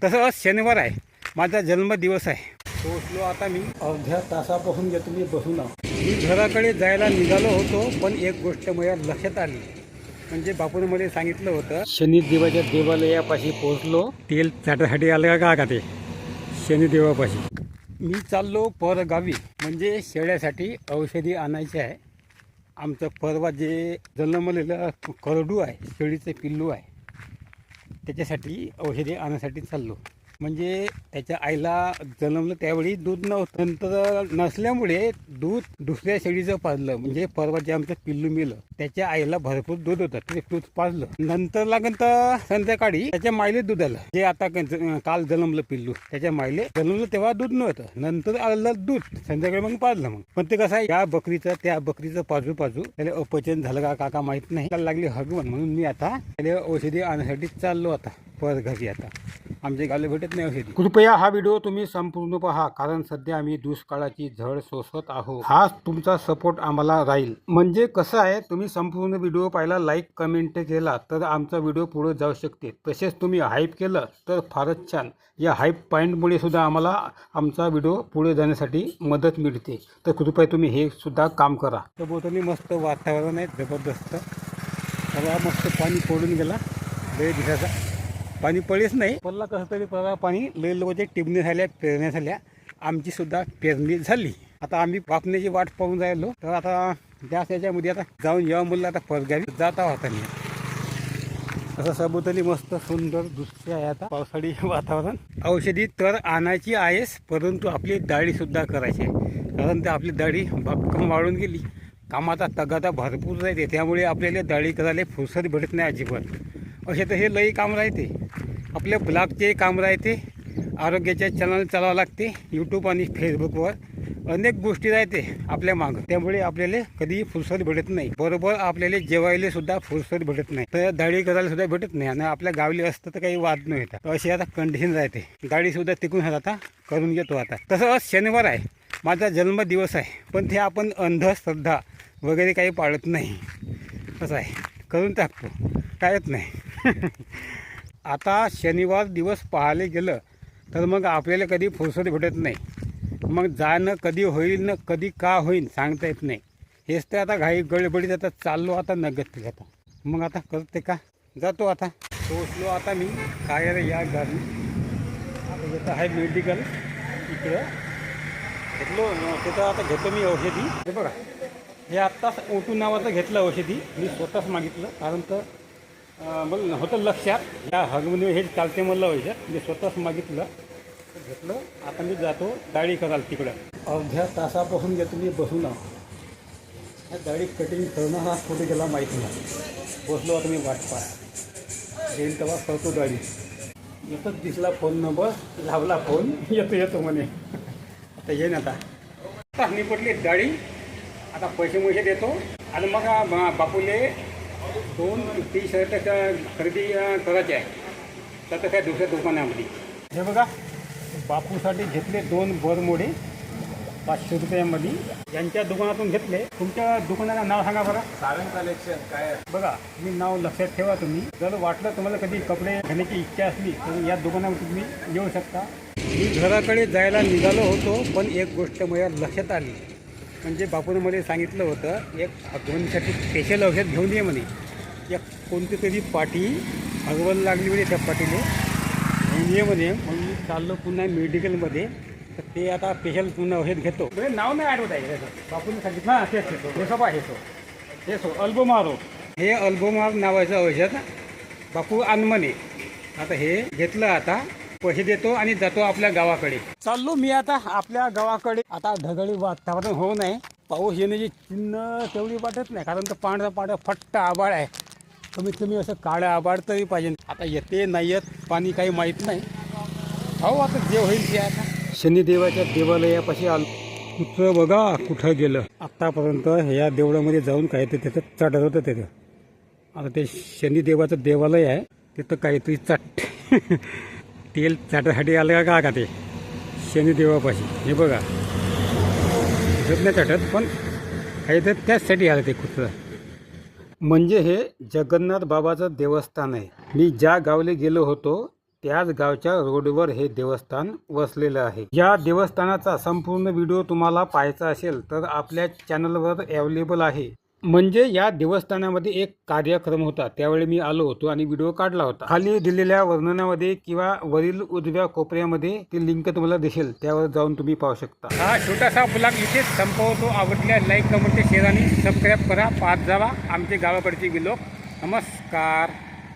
तसं आज शनिवार आहे, माझा जन्मदिवस आहे. पोहोचलो आता मी अर्ध्या तासापासून घेतो मी बसून मी घराकडे जायला निघालो होतो, पण एक गोष्ट माझ्या लक्षात आली. म्हणजे बापूने मला सांगितलं होतं शनिदेवाच्या देवालयापाशी पोहोचलो, तेल चाटासाठी आलं का ते शनिदेवापाशी. मी चाललो परगावी, म्हणजे शेळ्यासाठी औषधी आणायचे आहे. आमचं परवा जे जन्मलेलं करडू आहे, शेळीचं पिल्लू आहे, त्याच्यासाठी औषधी आणण्यासाठी चाललो. म्हणजे त्याच्या आईला जन्मलं त्यावेळी दूध नव्हतं, नंतर नसल्यामुळे दूध दुसऱ्या शेळीचं पाजलं. म्हणजे परवा जे आमचं पिल्लू मिळलं त्याच्या आईला भरपूर दूध होतं, ते दूध पाजलं. नंतर लागून तर संध्याकाळी त्याच्या मायले दूध आलं. जे आता काल जन्मलं पिल्लू, त्याच्या मायले जन्मलं तेव्हा दूध नव्हतं, नंतर आलं दूध संध्याकाळी मग पाजलं. मग पण ते कसं आहे, या बकरीचं त्या बकरीचं पाजू त्याला अपचन झालं का माहित नाही, त्याला लागली हगवण. म्हणून मी आता त्याला औषधी आणण्यासाठी चाललो आता परघरी. आता आमच्या गावाला भेटत नाही औषधी. कृपया हा व्हिडिओ तुम्ही संपूर्ण पहा, कारण सध्या आम्ही दुष्काळाची झळ सोसत आहोत. हाच तुमचा सपोर्ट आम्हाला राहील. म्हणजे कसं आहे, तुम्ही संपूर्ण व्हिडिओ पाहिला, लाईक कमेंट केला तर आमचा व्हिडिओ पुढे जाऊ शकते. तसेच तुम्ही हाईप केलं तर फारच छान. या हाईप पॉईंटमुळे सुद्धा आम्हाला आमचा व्हिडिओ पुढे जाण्यासाठी मदत मिळते. तर कृपया तुम्ही हे सुद्धा काम करा. तर बोतली मस्त वातावरण आहे, जबरदस्त. सगळा मस्त पाणी पडून गेला, लय दिवसाचा पाणी पडेच नाही, पडला कसं तरी पडला पाणी. लय लोकांच्या टिपणी झाल्या, पेरण्या झाल्या, आमची सुद्धा पेरणी झाली. आता आम्ही वापण्याची वाट पाहून राहिलो. तर आता जास्त याच्यामध्ये आता जाऊन यावं म्हणलं, आता परगावी जात आहोत आम्ही. असं सभोवताली मस्त सुंदर दृश्य आहे. आता पावसाळी वातावरण. औषधी तर आणायची आहेच, परंतु आपली दाढी सुद्धा करायची आहे, कारण ते आपली दाढी भक्कम वाढून गेली. कामाचा तगादा भरपूर राहते, त्यामुळे आपल्याला दाढी करायला फुरसत भेटत नाही अजिबात. असे तर हे लई काम राहते, आपल्या ब्लॉगचे काम राहते, आरोग्याच्या चॅनल चालावं लागते, यूट्यूब आणि फेसबुकवर अनेक गोष्टी राहते आपल्या मागं. त्यामुळे आपल्याला कधी फुरसत भेटत नाही. बरोबर आपल्याला जेवायला सुद्धा फुरसत भेटत नाही, तर दाढी करायला सुद्धा भेटत नाही. आणि आपल्या गावली असतं तर काही वाद नाही येतात. अशी आता कंडिशन राहते. दाढी सुद्धा टिकून आता करून घेतो. आता तसं आज शनिवार आहे, माझा जन्मदिवस आहे, पण ते आपण अंधश्रद्धा वगैरे काही पाळत नाही. असं आहे, करून टाकतो, कायच नाही. आता शनिवार दिवस पाहायला गेलं तर मग आपल्याला कधी फुरसत भेटत नाही. मग जाणं कधी होईल ना कधी का होईल सांगता येत नाही. हेच तर आता घाई गडबडीत आता चाललो आता नगद. आता मग आता करते का, जातो. आता पोचलो आता मी काय या गावी. आता येतं आहे मेडिकल इकडं घेतलो, तिथं आता घेतो मी औषधी. हे बघा, हे आत्ताच ओटू नावाचं घेतलं औषधी, मी स्वतःच मागितलं, कारण तर मला होतं लक्षात या हगमध्ये हे चालते म्हणलं औषध, मी स्वतःच मागितलं घेतलं. आता मी जातो दाढी कराल तिकडं. अर्ध्या तासापासून घेतो मी बसून आहो. ह्या दाढी कटिंग करणं हा कुठे गेला माहीत नाही. बसलो आता मी वाट पाहा, येईल तेव्हा करतो दाढी. येतच दिसला फोन नंबर, लावला फोन, येतो म्हणे. आता येईन. आता मी पडली दाढी, आता पैसे देतो आणि मग बापूले 2 टी-शर्ट खरेदी करायचे आहे. तर काय दुसऱ्या दुकानामध्ये. हे बघा, बापूसाठी घेतले 2 बरमोडे 500 रुपयामध्ये. यांच्या दुकानातून घेतले. तुमच्या दुकानाचं नाव सांगा बरं. सारंग कलेक्शन. काय बघा, मी नाव लक्षात ठेवा तुम्ही. जर वाटलं तुम्हाला कधी कपडे घेण्याची इच्छा असली तर या दुकानावर तुम्ही येऊ शकता. मी घराकडे जायला निघालो होतो, पण एक गोष्ट माझ्या लक्षात आली. म्हणजे बापूने मला सांगितलं होतं एक हगवणीसाठी स्पेशल औषध घेऊन ये म्हणे. एक कोणती तरी पाठी हगवण लागली म्हणे, त्या पाठीने घेऊन ये म्हणे. मग मी चाललो पुन्हा मेडिकलमध्ये. तर ते आता स्पेशल पुन्हा औषध घेतो. म्हणजे नाव नाही आठवत आहे त्याचं. बापूने सांगितलं ना, तेच घेतो. हे सोपा हे अल्बोमारो. हे अल्बोमार नावाचं औषध बापू आणमने. आता हे घेतलं, आता पैसे देतो आणि जातो आपल्या गावाकडे. चाललो मी आता आपल्या गावाकडे. आता ढगाळी वातावरण होऊ नये, पाऊस येण्याची चिन्ह तेवढी वाटत नाही, कारण तर पांढरा फट्ट आभाळ आहे. कमीत कमी असं काळं आभाळ तरी पाहिजे. आता येते नाही येत पाणी काही माहीत नाही. हो, आता जे होईल ते. आता शनिदेवाच्या देवालयापाशी आलो. कुठं बघा कुठं गेलं. आत्तापर्यंत ह्या देवळामध्ये जाऊन काय ते त्याचं चढत होतं तिथं. आता ते शनिदेवाचं देवालय आहे, तिथं काहीतरी तेल चाटासाठी आलं का ते शनिदेवापाशी. हे बघा, दिसत नाही चाटत, पण काहीतरी त्याचसाठी आलं ते कुठं. म्हणजे हे जगन्नाथ बाबाचं देवस्थान आहे. मी ज्या गावले गेलो होतो त्याच गावच्या रोडवर हे देवस्थान वसलेलं आहे. या देवस्थानाचा संपूर्ण व्हिडिओ तुम्हाला पाहायचा असेल तर आपल्या चॅनलवर अवेलेबल आहे. म्हणजे या देवस्थानामध्ये एक कार्यक्रम होता, त्यावेळी मी आलो होतो आणि व्हिडिओ काढला होता. खाली दिलेल्या वर्णनामध्ये किंवा वरील उजव्या कोपऱ्यामध्ये ती लिंक तुम्हाला दिसेल, त्यावर जाऊन तुम्ही पाहू शकता. हा छोटासा ब्लॉग इथेच संपवतो. आवडल्या लाईक कमेंट शेअर आणि सबस्क्राईब करा. पाहत जावा आमचे गावाकडचे व्हिडिओ. नमस्कार.